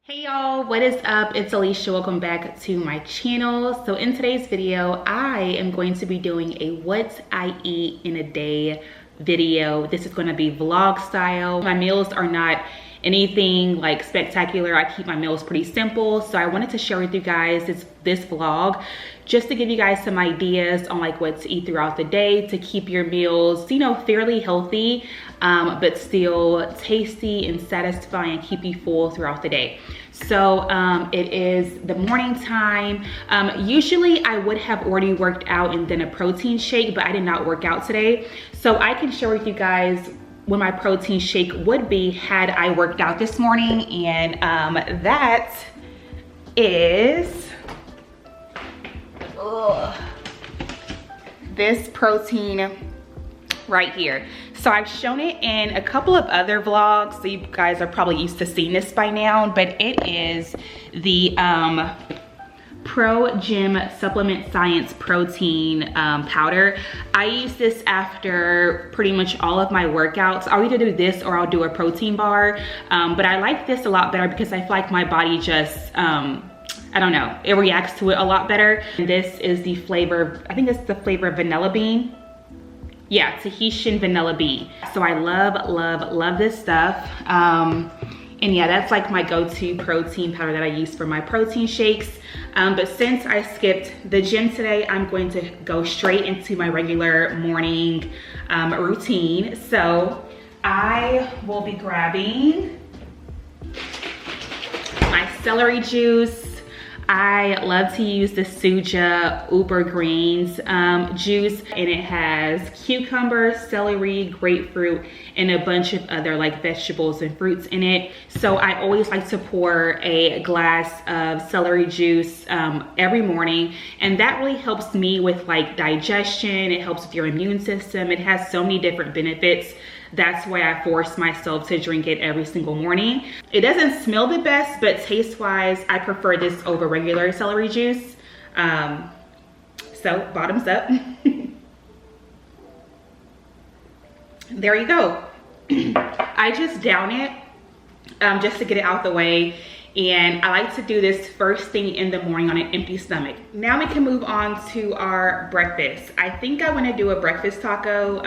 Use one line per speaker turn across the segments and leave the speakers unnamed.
Hey y'all, what is up? It's Alisha. Welcome back to my channel. So in today's video, I am going to be doing a what I eat in a day video. This is going to be vlog style. My meals are not anything like spectacular. I keep my meals pretty simple. So I wanted to share with you guys this vlog just to give you guys some ideas on like what to eat throughout the day to keep your meals, you know, fairly healthy, but still tasty and satisfying and keep you full throughout the day. So it is the morning time. Usually I would have already worked out and then a protein shake, but I did not work out today. So I can share with you guys what my protein shake would be had I worked out this morning. And that is this protein right here. So I've shown it in a couple of other vlogs, so you guys are probably used to seeing this by now, but it is the Pro Gym Supplement Science protein powder. I use this after pretty much all of my workouts. I'll either do this or I'll do a protein bar, but I like this a lot better because I feel like my body just I don't know, it reacts to it a lot better. And this is the flavor, I think it's the flavor of vanilla bean. Yeah, Tahitian vanilla bean. So I love this stuff. And yeah, that's like my go-to protein powder that I use for my protein shakes. But since I skipped the gym today, I'm going to go straight into my regular morning routine. So I will be grabbing my celery juice. I love to use the Suja Uber Greens juice, and it has cucumber, celery, grapefruit, and a bunch of other like vegetables and fruits in it. So I always like to pour a glass of celery juice every morning, and that really helps me with like digestion. It helps with your immune system. It has so many different benefits. That's why I force myself to drink it every single morning. It doesn't smell the best, but taste-wise, I prefer this over regular celery juice. So bottoms up. There you go. I just down it just to get it out the way. And I like to do this first thing in the morning on an empty stomach. Now we can move on to our breakfast. I think I want to do a breakfast taco.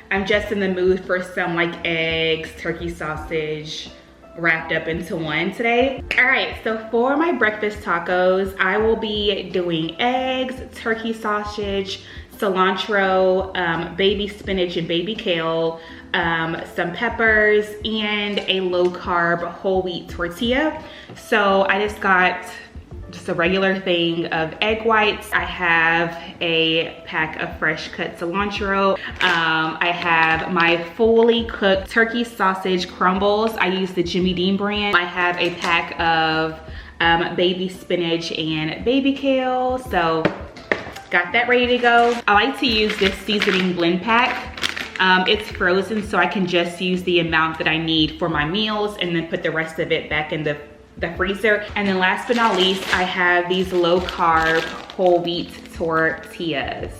I'm just in the mood for some like eggs, turkey sausage wrapped up into one today. All right, so for my breakfast tacos, I will be doing eggs, turkey sausage, cilantro, baby spinach and baby kale, some peppers, and a low carb whole wheat tortilla. So I just got just a regular thing of egg whites. I have a pack of fresh cut cilantro. I have my fully cooked turkey sausage crumbles. I use the Jimmy Dean brand. I have a pack of baby spinach and baby kale. So got that ready to go. I like to use this seasoning blend pack. It's frozen, so I can just use the amount that I need for my meals and then put the rest of it back in the freezer. And then last but not least, I have these low carb whole wheat tortillas.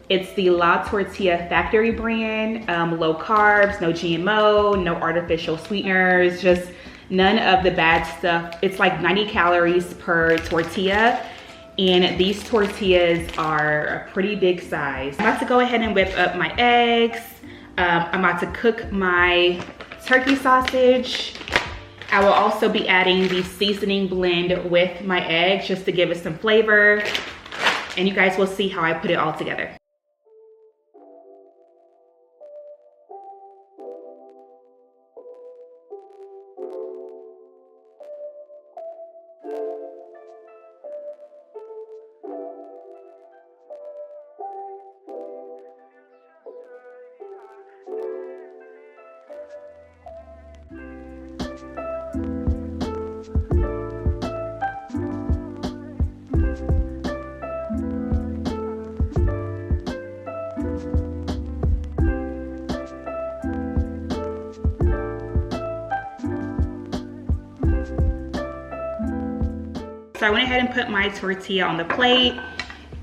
It's the La Tortilla Factory brand, low carbs, no GMO, no artificial sweeteners, just none of the bad stuff. It's like 90 calories per tortilla. And these tortillas are a pretty big size. I'm about to go ahead and whip up my eggs. I'm about to cook my turkey sausage. I will also be adding the seasoning blend with my eggs just to give it some flavor. And you guys will see how I put it all together. So I went ahead and put my tortilla on the plate,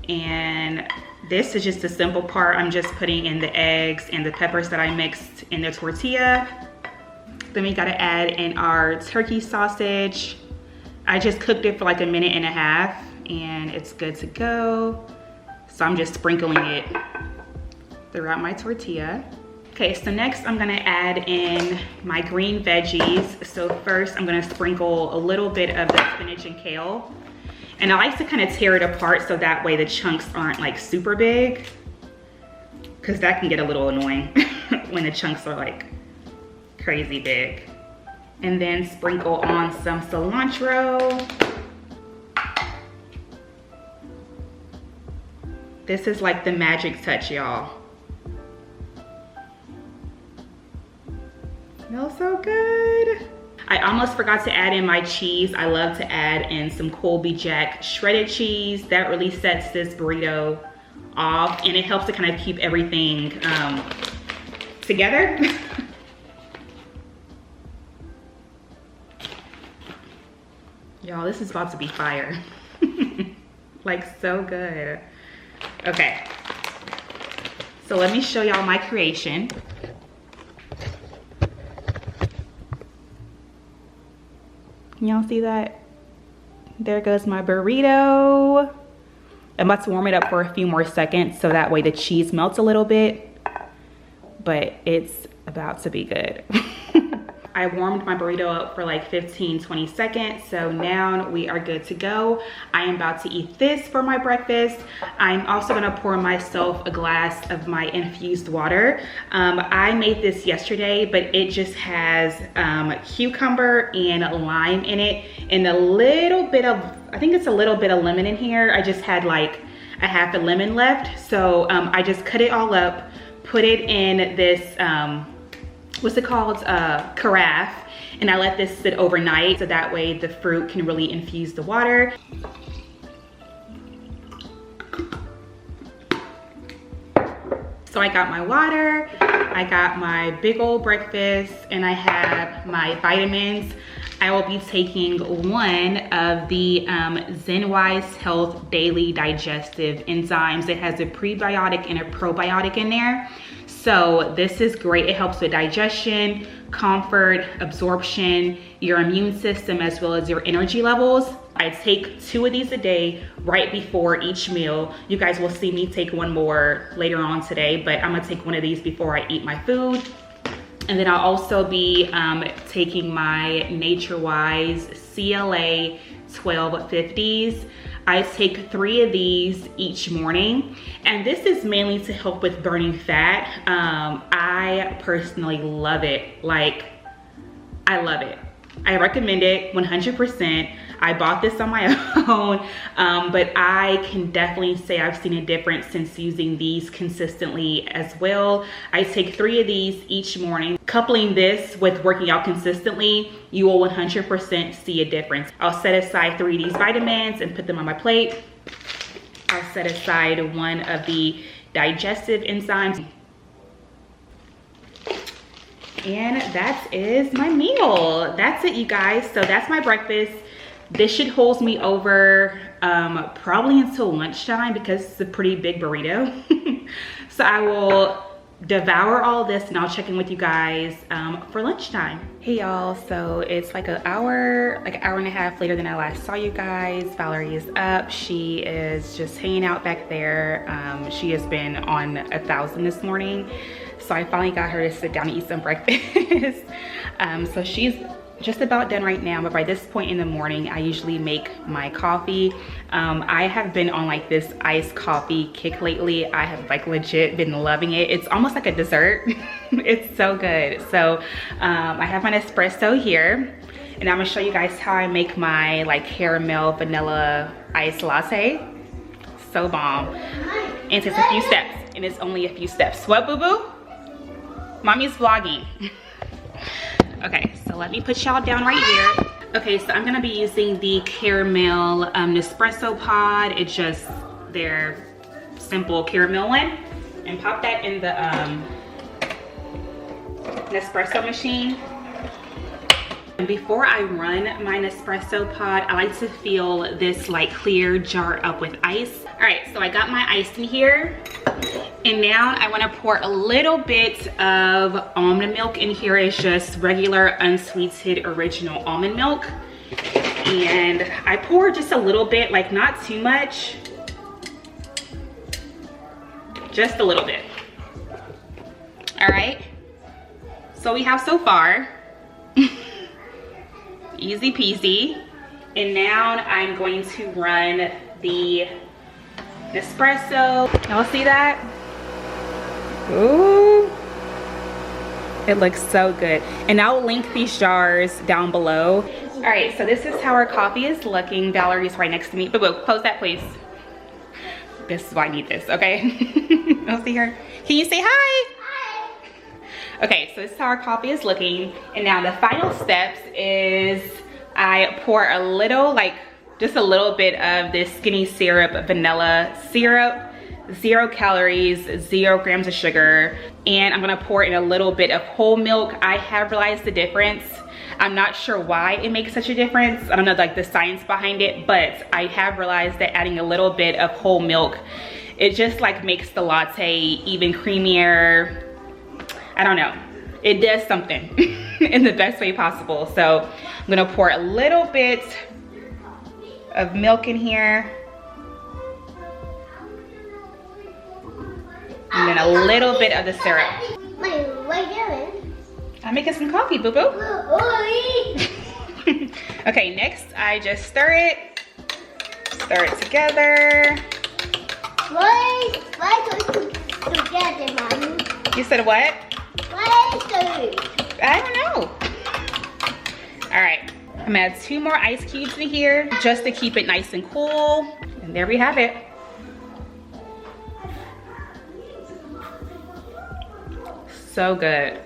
and this is just the simple part. I'm just putting in the eggs and the peppers that I mixed in the tortilla. Then we gotta add in our turkey sausage. I just cooked it for like 1.5 minutes and it's good to go. So I'm just sprinkling it throughout my tortilla. Okay, so next I'm gonna add in my green veggies. So first I'm gonna sprinkle a little bit of the spinach and kale. And I like to kind of tear it apart so that way the chunks aren't like super big, because that can get a little annoying when the chunks are like crazy big. And then sprinkle on some cilantro. This is like the magic touch, y'all. Smells so good. I almost forgot to add in my cheese. I love to add in some Colby Jack shredded cheese. That really sets this burrito off, and it helps to kind of keep everything together. Y'all, this is about to be fire. Like, so good. Okay, so let me show y'all my creation. Can y'all see that? There goes my burrito. I'm about to warm it up for a few more seconds so that way the cheese melts a little bit, but it's about to be good. I warmed my burrito up for like 15-20 seconds, so now we are good to go. I am about to eat this for my breakfast. I'm also gonna pour myself a glass of my infused water. I made this yesterday, but it just has cucumber and lime in it, and a little bit of, I think it's a little bit of lemon in here. I just had like a half a lemon left, so I just cut it all up, put it in this, what's it called, carafe, and I let this sit overnight so that way the fruit can really infuse the water. So I got my water, I got my big old breakfast, and I have my vitamins. I will be taking one of the ZenWise Health Daily Digestive Enzymes. It has a prebiotic and a probiotic in there. So this is great. It helps with digestion, comfort, absorption, your immune system, as well as your energy levels. I take 2 of these a day right before each meal. You guys will see me take one more later on today, but I'm gonna take one of these before I eat my food. And then I'll also be taking my NatureWise CLA 1250s. I take 3 of these each morning, and this is mainly to help with burning fat. I personally love it. Like, I love it. I recommend it 100%. I bought this on my own, but I can definitely say I've seen a difference since using these consistently as well. I take 3 of these each morning. Coupling this with working out consistently, you will 100% see a difference. I'll set aside 3 of these vitamins and put them on my plate. I'll set aside 1 of the digestive enzymes. And that is my meal. That's it, you guys. So that's my breakfast. This should hold me over probably until lunchtime because it's a pretty big burrito. So I will devour all this and I'll check in with you guys for lunchtime. Hey y'all, so it's like an hour and a half later than I last saw you guys. Valerie is up. She is just hanging out back there. She has been on 1,000 this morning. So I finally got her to sit down and eat some breakfast. So she's just about done right now, but by this point in the morning, I usually make my coffee. I have been on like this iced coffee kick lately. I have like legit been loving it. It's almost like a dessert. It's so good. So I have my espresso here, and I'm gonna show you guys how I make my like caramel vanilla iced latte. So bomb. And it takes a few steps, and it's only a few steps. What, boo-boo? Mommy's vlogging. Okay, so let me put y'all down right here. Okay, so I'm gonna be using the caramel Nespresso pod. It's just their simple caramel one. And pop that in the Nespresso machine. And before I run my Nespresso pod, I like to fill this like clear jar up with ice. All right, so I got my ice in here. And now I want to pour a little bit of almond milk in here. It's just regular unsweetened original almond milk. And I pour just a little bit, like not too much. Just a little bit. All right. So we have so far. Easy peasy. And now I'm going to run the Nespresso. Y'all see that? Ooh, it looks so good. And I'll link these jars down below. All right, so this is how our coffee is looking. Valerie's right next to me. Boo boo, close that please. This is why I need this, okay? I'll see her. Can you say hi? Hi. Okay, so this is how our coffee is looking. And now the final steps is I pour a little, like just a little bit of this skinny syrup, vanilla syrup. 0 calories, 0 grams of sugar, and I'm gonna pour in a little bit of whole milk. I have realized the difference. I'm not sure why it makes such a difference. I don't know like the science behind it, but I have realized that adding a little bit of whole milk, it just like makes the latte even creamier. I don't know. It does something in the best way possible. So I'm gonna pour a little bit of milk in here. And then a little bit of the syrup.
What are you doing?
I'm making some coffee, boo boo. Okay, next I just stir it together.
Why together, Mommy?
You said what?
Why stir?
I don't know. All right, I'm gonna add 2 more ice cubes in here just to keep it nice and cool. And there we have it. So good.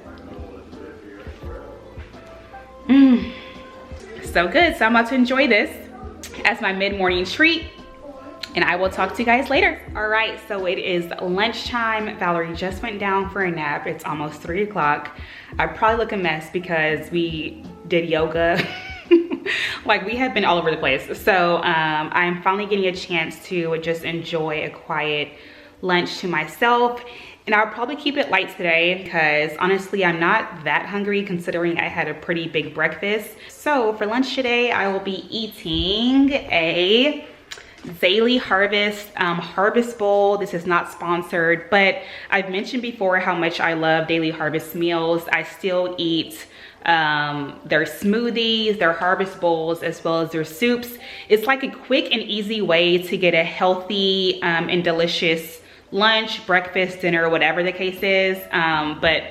So good. So I'm about to enjoy this as my mid-morning treat, and I will talk to you guys later. All right, so it is lunchtime. Valerie just went down for a nap. It's almost 3 o'clock. I probably look a mess because we did yoga. Like we have been all over the place. So I'm finally getting a chance to just enjoy a quiet lunch to myself. And I'll probably keep it light today because honestly, I'm not that hungry considering I had a pretty big breakfast. So for lunch today, I will be eating a Daily Harvest Harvest Bowl. This is not sponsored, but I've mentioned before how much I love Daily Harvest meals. I still eat their smoothies, their harvest bowls, as well as their soups. It's like a quick and easy way to get a healthy and delicious lunch, breakfast, dinner, whatever the case is, but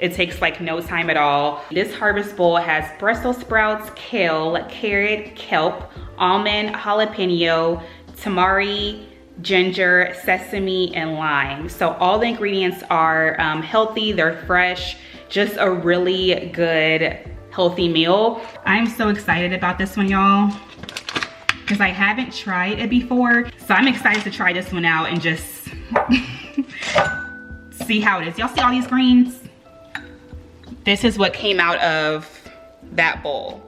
it takes like no time at all. This harvest bowl has Brussels sprouts, kale, carrot, kelp, almond, jalapeno, tamari, ginger, sesame, and lime. So all the ingredients are healthy, they're fresh, just a really good healthy meal. I'm so excited about this one, y'all, because I haven't tried it before. So I'm excited to try this one out and just see how it is. Y'all see all these greens? This is what came out of that bowl.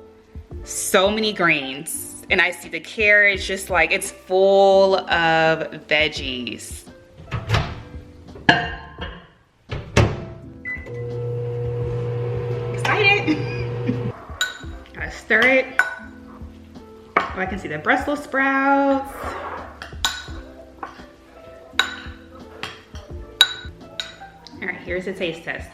So many greens. And I see the carrots, just like it's full of veggies. Excited. Gotta stir it. Oh, I can see the Brussels sprouts. All right, here's the taste test.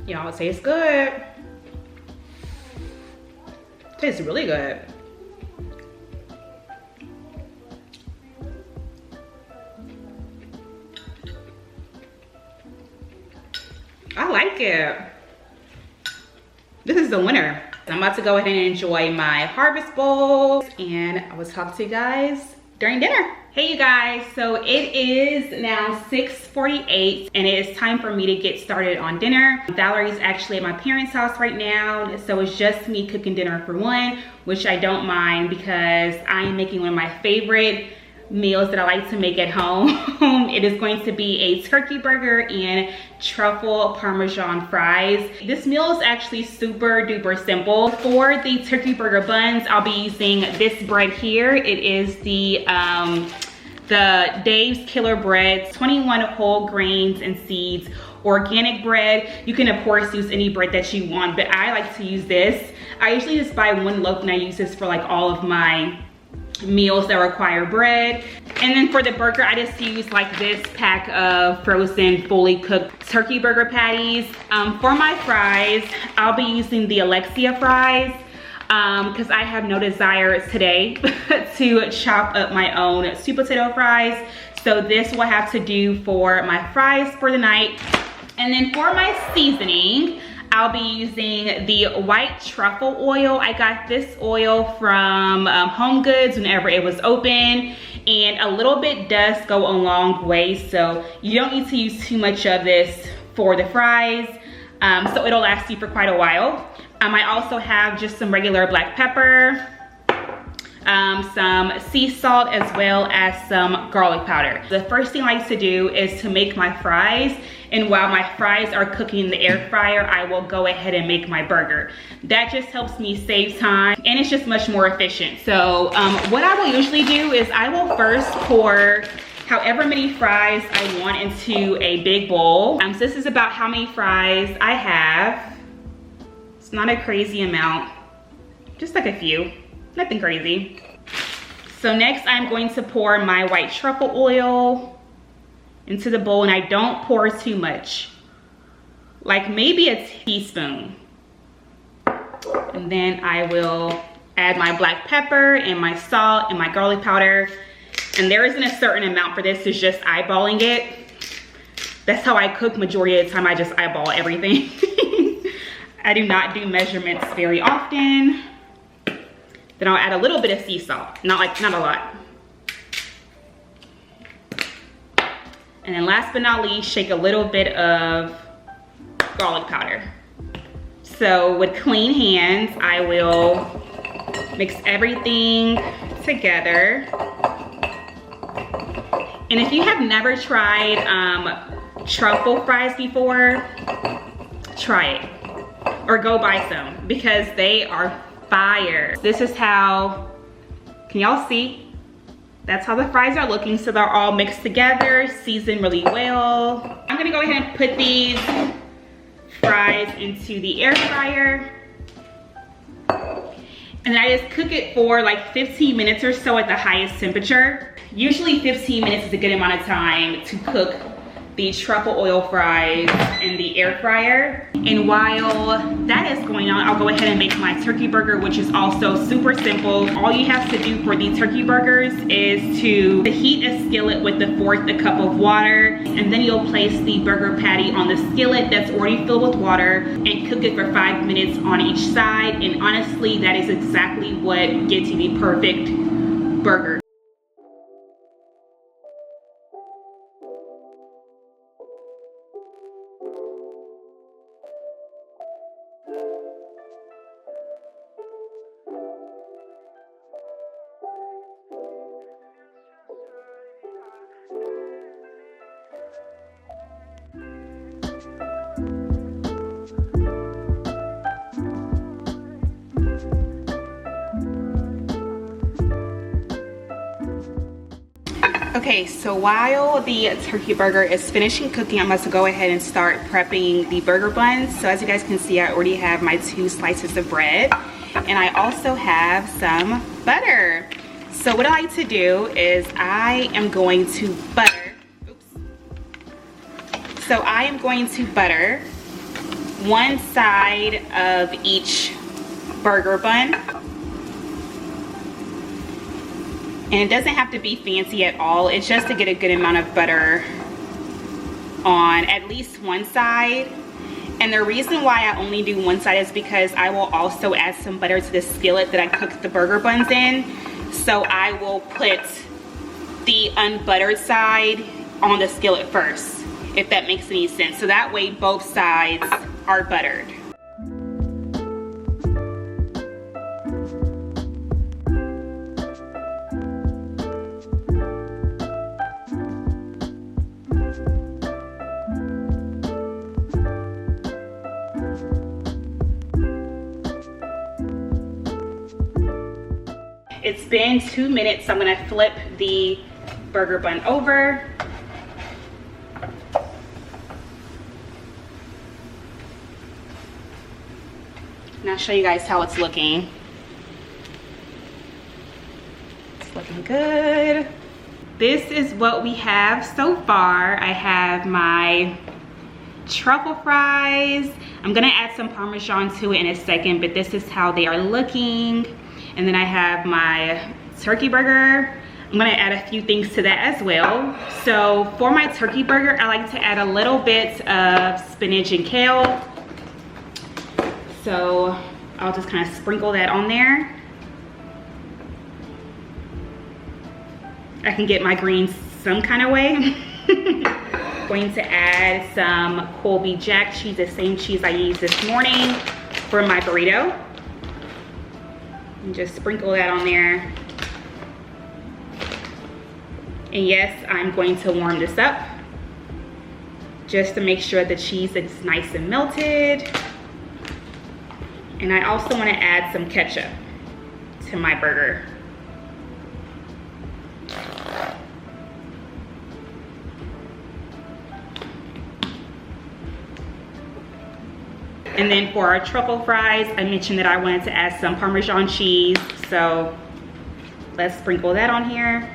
Y'all, it tastes good. It tastes really good. I like it. This is the winner. I'm about to go ahead and enjoy my harvest bowls, and I will talk to you guys during dinner. Hey you guys, so it is now 6:48 and it is time for me to get started on dinner. Valerie's actually at my parents' house right now, so it's just me cooking dinner for one, which I don't mind because I'm making one of my favorite meals that I like to make at home. It is going to be a turkey burger and truffle Parmesan fries. This meal is actually super duper simple. For the turkey burger buns, I'll be using this bread here. It is the Dave's Killer Bread, 21 whole grains and seeds, organic bread. You can of course use any bread that you want, but I like to use this. I usually just buy one loaf and I use this for like all of my meals that require bread. And then for the burger, I just use like this pack of frozen fully cooked turkey burger patties. For my fries, I'll be using the Alisha fries because I have no desire today to chop up my own sweet potato fries. So this will have to do for my fries for the night. And then for my seasoning, I'll be using the white truffle oil. I got this oil from Home Goods whenever it was open, and a little bit does go a long way, so you don't need to use too much of this for the fries, so it'll last you for quite a while. I also have just some regular black pepper, some sea salt, as well as some garlic powder. The first thing I like to do is to make my fries, and while my fries are cooking in the air fryer, I will go ahead and make my burger. That just helps me save time, and it's just much more efficient. So what I will usually do is I will first pour however many fries I want into a big bowl. So this is about how many fries I have. It's not a crazy amount, just like a few. Nothing crazy. So next I'm going to pour my white truffle oil into the bowl, and I don't pour too much, like maybe a teaspoon. And then I will add my black pepper and my salt and my garlic powder. And there isn't a certain amount for this, it's just eyeballing it. That's how I cook majority of the time. I just eyeball everything. I do not do measurements very often. Then I'll add a little bit of sea salt, not a lot. And then last but not least, shake a little bit of garlic powder. So with clean hands, I will mix everything together. And if you have never tried truffle fries before, try it or go buy some because they are fire. This is how, can y'all see? That's how the fries are looking. So they're all mixed together, seasoned really well. I'm gonna go ahead and put these fries into the air fryer. And I just cook it for like 15 minutes or so at the highest temperature. Usually 15 minutes is a good amount of time to cook the truffle oil fries in the air fryer. And while that is going on, I'll go ahead and make my turkey burger, which is also super simple. All you have to do for the turkey burgers is to heat a skillet with 1/4 cup of water, and then you'll place the burger patty on the skillet that's already filled with water and cook it for 5 minutes on each side. And honestly, that is exactly what gets you the perfect burger. Okay, so while the turkey burger is finishing cooking, I'm going to go ahead and start prepping the burger buns. So as you guys can see, I already have my 2 slices of bread, and I also have some butter. So what I like to do is I am going to butter, So I am going to butter one side of each burger bun. And it doesn't have to be fancy at all. It's just to get a good amount of butter on at least one side. And the reason why I only do one side is because I will also add some butter to the skillet that I cooked the burger buns in. So I will put the unbuttered side on the skillet first, if that makes any sense. So that way both sides are buttered. It's been 2 minutes, so I'm gonna flip the burger bun over. And I'll show you guys how it's looking. It's looking good. This is what we have so far. I have my truffle fries. I'm gonna add some Parmesan to it in a second, but this is how they are looking. And then I have my turkey burger. I'm gonna add a few things to that as well. So for my turkey burger, I like to add a little bit of spinach and kale. So I'll just kind of sprinkle that on there. I can get my greens some kind of way. Going to add some Colby Jack cheese, the same cheese I used this morning for my burrito. And just sprinkle that on there. And yes, I'm going to warm this up just to make sure the cheese is nice and melted. And I also want to add some ketchup to my burger. And then for our truffle fries, I mentioned that I wanted to add some Parmesan cheese. So let's sprinkle that on here.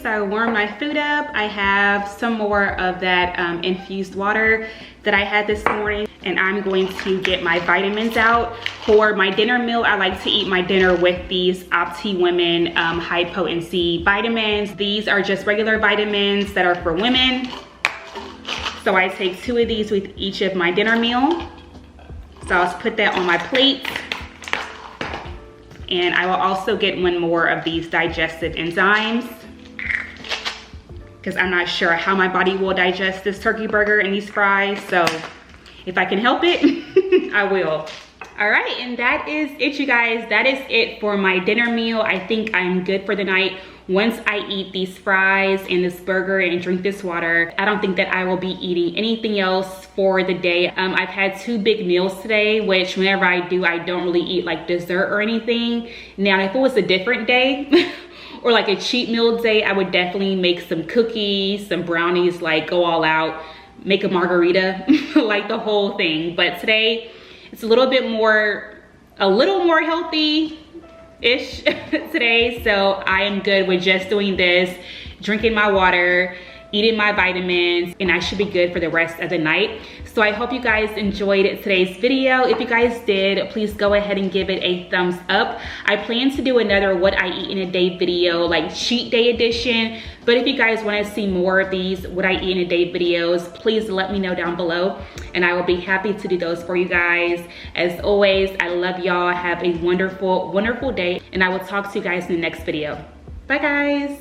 So I warmed my food up. I have some more of that infused water that I had this morning, and I'm going to get my vitamins out. For my dinner meal, I like to eat my dinner with these Opti Women high potency vitamins. These are just regular vitamins that are for women. So I take 2 of these with each of my dinner meal. So I'll put that on my plate. And I will also get 1 more of these digestive enzymes, because I'm not sure how my body will digest this turkey burger and these fries. So if I can help it, I will. All right, and that is it, you guys. That is it for my dinner meal. I think I'm good for the night. Once I eat these fries and this burger and drink this water, I don't think that I will be eating anything else for the day. I've had 2 big meals today, which whenever I do, I don't really eat like dessert or anything. Now, if it was a different day, or like a cheat meal day, I would definitely make some cookies, some brownies, like go all out, make a margarita, like the whole thing. But today, it's a little more healthy-ish today. So I am good with just doing this, drinking my water, eating my vitamins, and I should be good for the rest of the night. So I hope you guys enjoyed today's video. If you guys did, please go ahead and give it a thumbs up. I plan to do another what I eat in a day video, like cheat day edition. But if you guys want to see more of these what I eat in a day videos, please let me know down below, and I will be happy to do those for you guys. As always, I love y'all. Have a wonderful, wonderful day, and I will talk to you guys in the next video. Bye, guys.